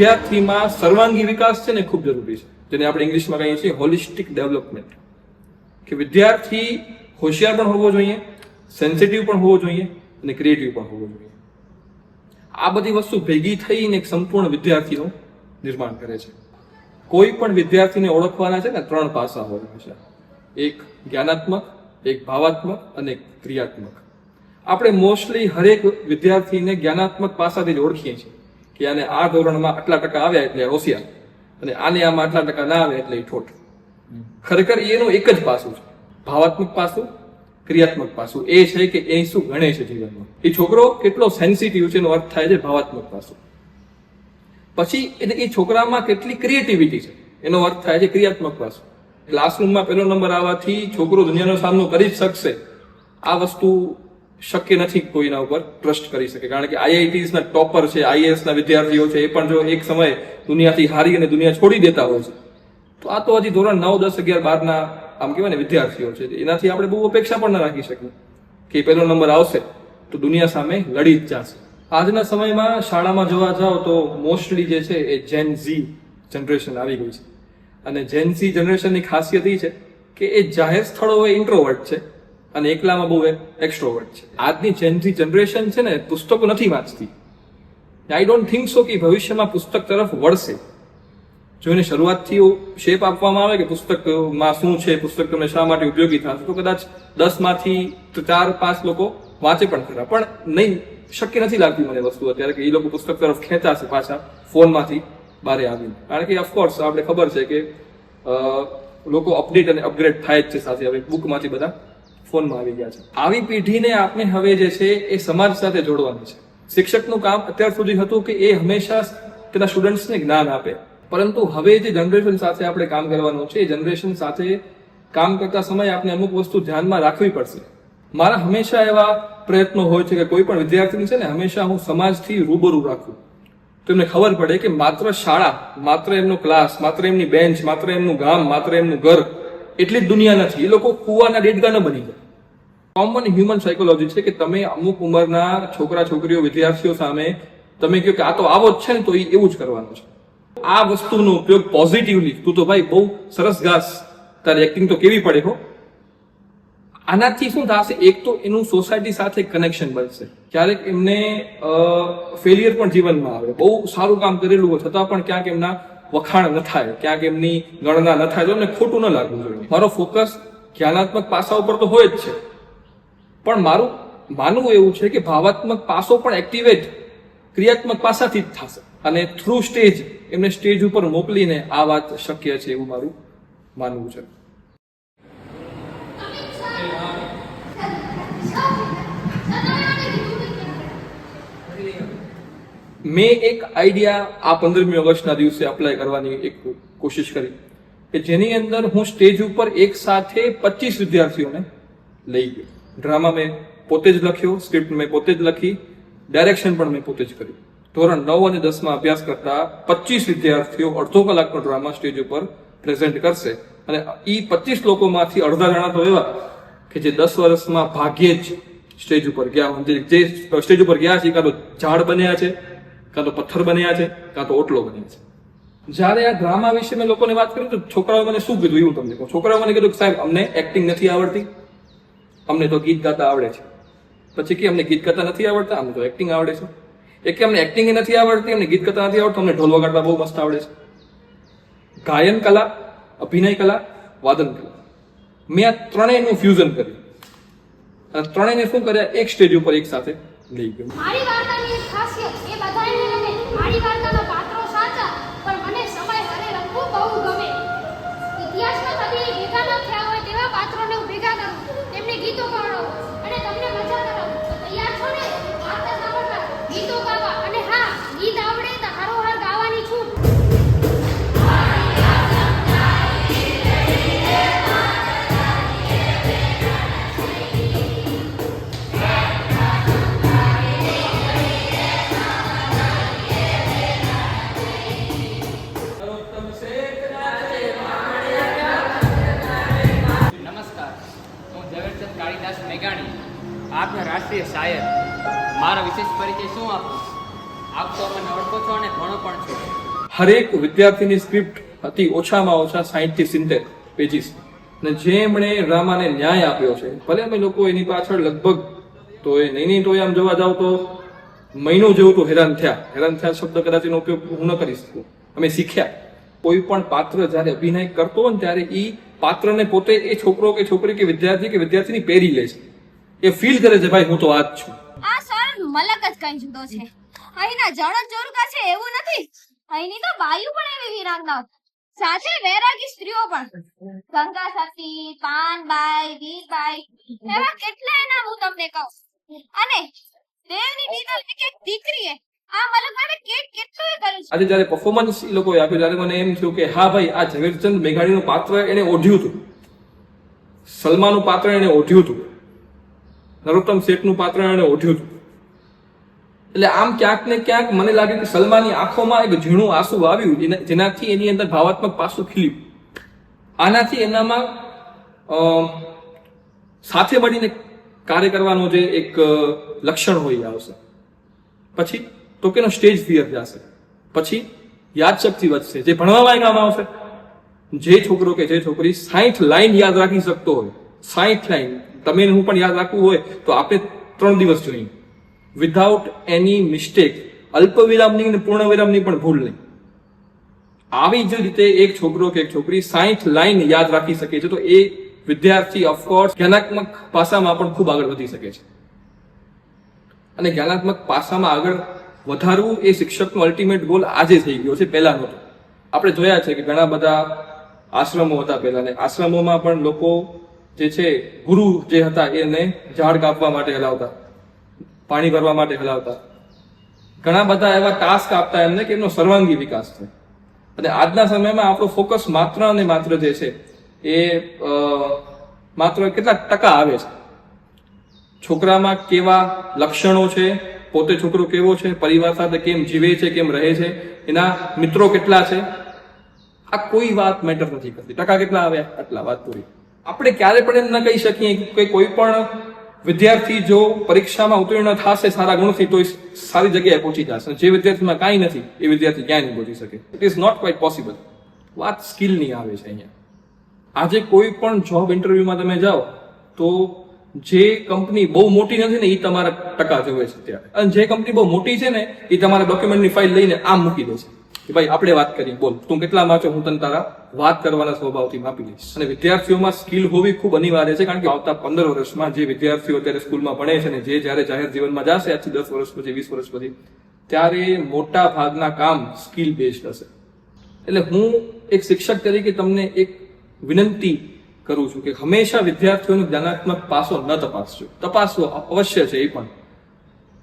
વિદ્યાર્થીમાં સર્વાંગી વિકાસ છે ને ખૂબ જરૂરી છે, જેને આપણે ઇંગ્લિશમાં કહીએ છીએ હોલિસ્ટિક ડેવલપમેન્ટ. કે વિદ્યાર્થી હોશિયાર પણ હોવો જોઈએ, સેન્સિટિવ પણ હોવો જોઈએ અને ક્રિએટિવ પણ હોવો જોઈએ. આ બધી વસ્તુ ભેગી થઈને એક સંપૂર્ણ વિદ્યાર્થીનું નિર્માણ કરે છે. કોઈ પણ વિદ્યાર્થીને ઓળખવાના છે ને 3 પાસા હોય છે, એક જ્ઞાનાત્મક, એક ભાવાત્મક અને એક ક્રિયાત્મક. આપણે મોસ્ટલી હરેક વિદ્યાર્થીને જ્ઞાનાત્મક પાસાથી જ ઓળખીએ છીએ કે આને આ ધોરણમાં આટલા ટકા આવ્યા એટલે હોશિયાર, અને આને આમાં આટલા ટકા ના આવે એટલે ઠોઠ. ખરેખર એનું એક જ પાસું છે, ભાવાત્મક પાસું, ક્રિયાત્મક પાસું. એ છે કે એ શું ગણે છે જીવનમાં, એ છોકરો કેટલો સેન્સિટિવ છે એનો અર્થ થાય છે ભાવાત્મક પાસું. પછી એ છોકરામાં કેટલી ક્રિએટિવિટી છે એનો અર્થ થાય છે ક્રિયાત્મક પાસું. ક્લાસરૂમમાં 1લો નંબર આવવાથી છોકરો દુનિયાનો સામનો કરી જ શકશે, આ વસ્તુ શક્ય નથી કોઈના ઉપર ટ્રસ્ટ કરી શકે. કારણ કે IITs ના ટોપર છે, IAS ના વિદ્યાર્થીઓ છે, એ પણ જો એક સમયે દુનિયાથી હારી અને દુનિયા છોડી દેતા હોય છે, તો આ તો હજી ધોરણ 9, 10, 11, 12 આમ કહેવાય ને વિદ્યાર્થીઓ છે. એનાથી આપણે બહુ અપેક્ષા પણ ના રાખી શકીએ કે 1લો નંબર આવશે તો દુનિયા સામે લડી જ જશે. આજના સમયમાં શાળામાં જોવા જાઓ તો મોસ્ટલી જે છે એ જેન ઝી જનરેશન આવી ગઈ છે. અને જેન ઝી જનરેશનની ખાસિયત એ છે કે એ જાહેર સ્થળોએ ઇન્ટ્રોવર્ટ છે અને એકલામાં બહુ એક્સ્ટ્રોવર્ટ છે. આજની જેન ઝી જનરેશન છે ને પુસ્તકો નથી વાંચતી. આઈ ડોન્ટ થિંક સો કે ભવિષ્યમાં પુસ્તક તરફ વળશે. જો એને શરૂઆતથી શેપ આપવામાં આવે કે પુસ્તકમાં શું છે, પુસ્તક તમને શા માટે ઉપયોગી થશે, તો કદાચ 10માંથી 4-5 લોકો વાંચે પણ ખરા. પણ નહીં, શક્ય નથી લાગતી મને વસ્તુ અત્યારે કે એ લોકો પુસ્તક તરફ ખેંચાશે પાછા ફોનમાંથી બહાર આવીને. કારણ કે ઓફકોર્સ આપણે ખબર છે કે લોકો અપડેટ અને અપગ્રેડ થાય જ છે સાથે. હવે બુકમાંથી બધા ફોનમાં આવી ગયા છે. આવી પેઢીને આપણે હવે જે છે એ સમાજ સાથે જોડવાની છે. શિક્ષકનું કામ અત્યાર સુધી હતું કે એ હંમેશા તેના સ્ટુડન્ટ્સને જ્ઞાન આપે, પરંતુ હવે જે જનરેશન સાથે આપણે કામ કરવાનું છે એ જનરેશન સાથે કામ કરતા સમયે આપણે અમુક વસ્તુ ધ્યાનમાં રાખવી પડશે. મારા હંમેશા એવા પ્રયત્નો હોય છે કે કોઈ પણ વિદ્યાર્થીને છે ને હંમેશા હું સમાજથી રૂબરૂ રાખું, તો એમને ખબર પડે કે માત્ર શાળા, માત્ર એમનો ક્લાસ, માત્ર એમની બેન્ચ, માત્ર એમનું ગામ, માત્ર એમનું ઘર એટલી જ દુનિયા નથી. એ લોકો કુવાના દેડકા ન બની જાય. કોમન હ્યુમન સાયકોલોજી છે કે તમે અમુક ઉંમરના છોકરા છોકરીઓ વિદ્યાર્થીઓ સામે તમે કહો કે આ તો આવો જ છે ને, તો એ એવું જ કરવાનું છે. આ વસ્તુનો ઉપયોગ પોઝિટિવલી, તું તો ભાઈ બહુ સરસ ગાસ, તારી એક્ટિંગ તો કેવી પડે હો, આનાથી શું થશે? એક તો એનું સોસાયટી સાથે કનેક્શન બનશે. ક્યારેક એમને ફેલિયર પણ જીવનમાં આવે, બહુ સારું કામ કરેલું હોય છતાં પણ ક્યાંક એમના વખાણ ન થાય, ક્યાંક એમની ગણના ન થાય, તો એમને ખોટું ન લાગવું જોઈએ. મારો ફોકસ જ્ઞાનાત્મક પાસા ઉપર તો હોય જ છે, પણ મારું માનવું એવું છે કે ભાવાત્મક પાસો પણ એક્ટિવેટ ક્રિયાત્મક પાસાથી જ થશે. અને થ્રુ સ્ટેજ એમને સ્ટેજ ઉપર મોકલીને આ વાત શક્ય છે એવું મારું માનવું છે. મેં એક આઈડિયા આ 15મી ઓગસ્ટના દિવસે અપ્લાય કરવાની એક કોશિશ કરી કે જેની અંદર હું સ્ટેજ ઉપર એક સાથે 25 વિદ્યાર્થીઓને લઈ ગયો. ડ્રામા મેં પોતે જ લખ્યો, સ્ક્રિપ્ટ મેં પોતે જ લખી, ડાયરેક્શન પણ મેં પોતે જ કર્યું. ધોરણ 9 અને 10માં અભ્યાસ કરતા 25 વિદ્યાર્થીઓ અડધો કલાકનો ડ્રામા સ્ટેજ ઉપર પ્રેઝન્ટ કરશે. અને એ 25 લોકોમાંથી અડધા જણા તો એવા કે જે 10 વર્ષમાં ભાગ્યે જ સ્ટેજ ઉપર ગયા, જે સ્ટેજ ઉપર ગયા છે કાં તો ઝાડ બન્યા છે, કાં તો પથ્થર બન્યા છે, કાં તો ઓટલો બન્યા છે. જ્યારે આ ડ્રામા વિશે મેં લોકોને વાત કરી તો છોકરાઓ મને શું કીધું એવું તમને કહું. છોકરાઓ મને કીધું કે સાહેબ અમને એક્ટિંગ નથી આવડતી, અમને તો ગીત ગાતા આવડે છે. પછી કે અમને ગીત ગાતા નથી આવડતા, અમને તો એક્ટિંગ આવડે છે. એક કે અમને એક્ટિંગ નથી આવડતી, અમને ગીત ગાતા નથી આવડતું, અમને ઢોલ વગાડતા બહુ મસ્ત આવડે છે. ગાયન કલા, અભિનય કલા, વાદન કલા, મેં આ ત્રણેયનું ફ્યુઝન કર્યું અને ત્રણેયને શું કર્યા, એક સ્ટેજ ઉપર એક સાથે લઈ ગયું. મારી વાર્તાની ખાસિયત એ બધાને ગમે. મારી વાર્તાના પાત્રો સાચા, પણ મને સમય હારે રમવું બહુ ગમે. ઇતિહાસમાં કદી ભેગા ન થયા હોય તેવા પાત્રોને હું ભેગા કરું, તેમને ગીતો ગવડાવું અને તમને મજા કરાવું. તૈયાર છો ને વાર્તા સાંભળવા, ગીતો ગાવા? અને હા, ગીત આવડે તો હારોહાર ગાવાની છૂટ. આપના રાષ્ટ્રીય શાયર. મારો વિશેષ પરિચય શું આપું? આપ તો મને ઓળખો છો અને ઘણો પણ છો. હરેક વિદ્યાર્થીની સ્ક્રિપ્ટ હતી ઓછામાં ઓછા 60 થી 70 પેજીસ, અને જેમણે ડ્રામાને ન્યાય આપ્યો છે, ભલે અમે લોકો એની પાછળ લગભગ તો એ નહીં તો આમ જોવા જાવ તો મહિનો જેવું તો હેરાન થયા શબ્દ કદાચ એનો ઉપયોગ હું ન કરી શકું. અમે શીખ્યા કોઈ પણ પાત્ર જયારે અભિનય કરતો હોય ને ત્યારે એ પાત્રને પોતે એ છોકરો કે છોકરી કે વિદ્યાર્થીની પહેરી લે છે, એ ફીલ કરે છે ભાઈ હું તો આ જ છું. આ સર મલક જ કઈ જુદો છે. અહીંના જણક જોરકા છે એવું નથી, અહીંની તો બાયુ પણ એવી વીરાંગનાઓ, સાથે વૈરાગી સ્ત્રીઓ પણ. ગંગા સતી, પાનબાઈ, વીરબાઈ, એવા કેટલાય નામ હું તમને કહું. અને દેવની દીકરી એક એક દીકરીએ આ મલકભાઈને કેટલું કર્યું છે. આજે જયારે પરફોર્મન્સ એ લોકોએ આપ્યું ત્યારે મને એમ થયું કે હા ભાઈ આ ઝવેરચંદ મેઘાણીનું પાત્ર એને ઓઢ્યું હતું, સલમાનું પાત્ર એને ઓઢ્યું હતું, નરોત્તમ શેઠનું પાત્ર એને ઓઢ્યું હતું. એટલે આમ ક્યાંક ને ક્યાંક મને લાગે કે સલમાની આંખોમાં એક ઝીણું આંસુ આવ્યું જેનાથી એની અંદર ભાવાત્મક પાસું ખીલ્યું. આનાથી એનામાં સાથે મળીને કાર્ય કરવાનો જે એક લક્ષણ હોય આવશે. પછી તો કેનો સ્ટેજ ફિયર જશે, પછી યાદશક્તિ વધશે, જે ભણવામાં કામ આવશે. જે છોકરો કે જે છોકરી 60 લાઈન યાદ રાખી શકતો હોય, 60 લાઈન તમે હું પણ યાદ રાખવું હોય તો આપણે 3 દિવસ જોઈએ, વિધાઉટ એની મિસ્ટેક, અલ્પ વિરામની અને પૂર્ણ વિરામની પણ ભૂલ નહીં. આવી જ રીતે એક છોકરો કે એક છોકરી 60 લાઈન યાદ રાખી શકે છે તો એ વિદ્યાર્થી ઓફકોર્સ જ્ઞાનાત્મક પાસામાં પણ ખૂબ આગળ વધી શકે છે. અને જ્ઞાનાત્મક પાસામાં આગળ વધારવું એ શિક્ષકનો અલ્ટિમેટ ગોલ આજે થઈ ગયો છે, પહેલા નહોતો. આપણે જોયા છે કે ઘણા બધા આશ્રમો હતા પહેલા, ને આશ્રમોમાં પણ લોકો જે છે ગુરુ જે હતા એને ઝાડ કાપવા માટે હલાવતા, પાણી ભરવા માટે હલાવતા, ઘણા બધા એવા ટાસ્ક આપતા એમને કે એમનો સર્વાંગી વિકાસ થાય. અને આજના સમયમાં આપણો ફોકસ માત્ર અને માત્ર જે છે એ માત્ર કેટલા ટકા આવે છે, છોકરામાં કેવા લક્ષણો છે, પોતે છોકરો કેવો છે, પરિવાર સાથે કેમ જીવે છે, કેમ રહે છે, એના મિત્રો કેટલા છે, આ કોઈ વાત મેટર નથી કરતી. ટકા કેટલા આવે આટલા, વાત પૂરી. આપણે ક્યારે પણ એમ ન કહી શકીએ કે કોઈ પણ વિદ્યાર્થી જો પરીક્ષામાં ઉત્તીર્ણ થશે સારા ગુણથી તો સારી જગ્યાએ પહોંચી જશે. જે વિદ્યાર્થીમાં કાંઈ નથી એ વિદ્યાર્થી ક્યાંય નહીં પહોંચી શકે. It is not quite possible. વાત સ્કિલની આવે છે અહીંયા. આજે કોઈ પણ જોબ ઇન્ટરવ્યુમાં તમે જાઓ તો જે કંપની બહુ મોટી નથી ને એ તમારા ટકા જોવે છે ત્યારે, અને જે કંપની બહુ મોટી છે ને એ તમારા ડોક્યુમેન્ટની ફાઇલ લઈને આમ મૂકી દે છે કે ભાઈ આપણે વાત કરી, બોલ તું કેટલા વાંચો, હું તને તારા વાત કરવાના સ્વભાવથી માપી લઈશ. અને વિદ્યાર્થીઓમાં સ્કિલ હોવી ખૂબ અનિવાર્ય છે, કારણ કે આવતા 15 વર્ષમાં જે વિદ્યાર્થીઓ અત્યારે સ્કૂલમાં ભણે છે ને જે જ્યારે જાહેર જીવનમાં જશે આજથી 10 વર્ષ પછી, 20 વર્ષ પછી, ત્યારે મોટા ભાગના કામ સ્કિલ બેઝડ હશે. એટલે હું એક શિક્ષક તરીકે તમને એક વિનંતી કરું છું કે હંમેશા વિદ્યાર્થીઓનો જ્ઞાનાત્મક પાસો ન તપાસજો. તપાસવો અવશ્ય છે એ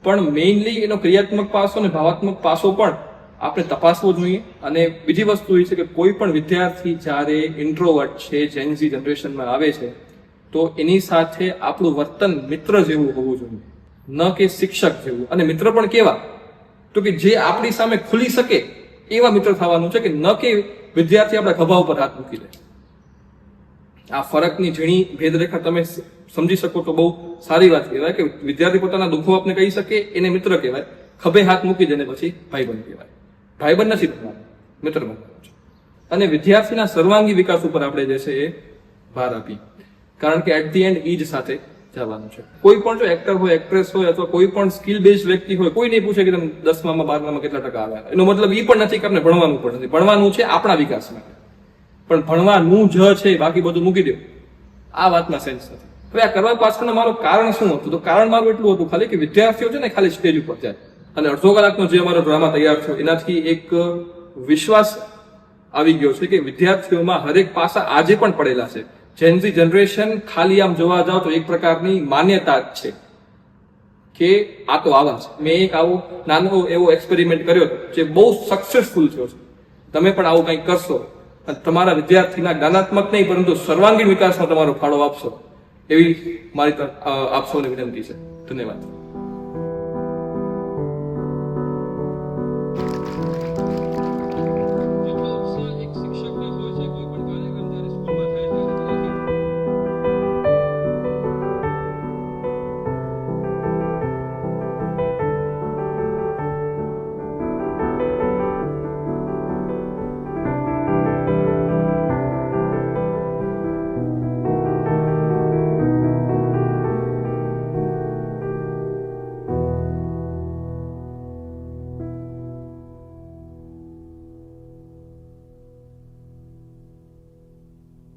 પણ મેઇનલી એનો ક્રિયાત્મક પાસો અને ભાવાત્મક પાસો પણ આપણે તપાસવો જોઈએ. અને બીજી વસ્તુ એ છે કે કોઈ પણ વિદ્યાર્થી જ્યારે ઇન્ટ્રોવર્ટ છે, જેનઝી જનરેશનમાં આવે છે તો એની સાથે આપણું વર્તન મિત્ર જેવું હોવું જોઈએ, ન કે શિક્ષક જેવું. અને મિત્ર પણ કેવા, તો કે જે આપણી સામે ખુલી શકે એવા મિત્ર થવાનું છે, કે ન કે વિદ્યાર્થી આપણા ખભા ઉપર હાથ મૂકી દે. આ ફરકની ઝીણી ભેદરેખા તમે સમજી શકો તો બહુ સારી વાત કહેવાય કે વિદ્યાર્થી પોતાના દુઃખો આપને કહી શકે એને મિત્ર કહેવાય, ખભે હાથ મૂકી દે ને પછી ભાઈબંધ કહેવાય. ભાઈબંધ નથી બનવાનું, મિત્ર બનવાનું છે. અને વિદ્યાર્થીના સર્વાંગી વિકાસ ઉપર આપણે જે છે એ ભાર આપી, કારણ કે એટ ધી એન્ડ ઈ જ સાથે જવાનું છે. કોઈ પણ જો એક્ટર હોય, એક્ટ્રેસ હોય અથવા કોઈ પણ સ્કિલ બેઝ વ્યક્તિ હોય, કોઈ નહીં પૂછે કે તમે 10માં 12માં કેટલા ટકા આવ્યા. એનો મતલબ એ પણ નથી કે આપણે ભણવાનું પણ નથી. ભણવાનું છે આપણા વિકાસ માટે, પણ ભણવાનું જ છે બાકી બધું મૂકી દો, આ વાતમાં સેન્સ નથી. હવે આ કરવા પાછળનું મારું કારણ શું હતું? તો કારણ મારું એટલું હતું ખાલી કે વિદ્યાર્થીઓ છે ને ખાલી સ્ટેજ ઉપર જાય અને અડધો કલાકનો જે અમારો ડ્રામા તૈયાર થયો એનાથી એક વિશ્વાસ આવી ગયો છે કે વિદ્યાર્થીઓમાં હરેક પાસા આજે પણ પડેલા છે. જેનઝી જનરેશન ખાલી આમ જોવા જાવ તો એક પ્રકારની માન્યતા જ છે કે આ તો આવા છે. મેં એક આવો નાનો એવો એક્સપેરિમેન્ટ કર્યો જે બહુ સક્સેસફુલ થયો છે. તમે પણ આવું કંઈક કરશો અને તમારા વિદ્યાર્થીના જ્ઞાનાત્મક નહીં પરંતુ સર્વાંગીણ વિકાસમાં તમારો ફાળો આપશો એવી મારી આપ સૌને વિનંતી છે. ધન્યવાદ.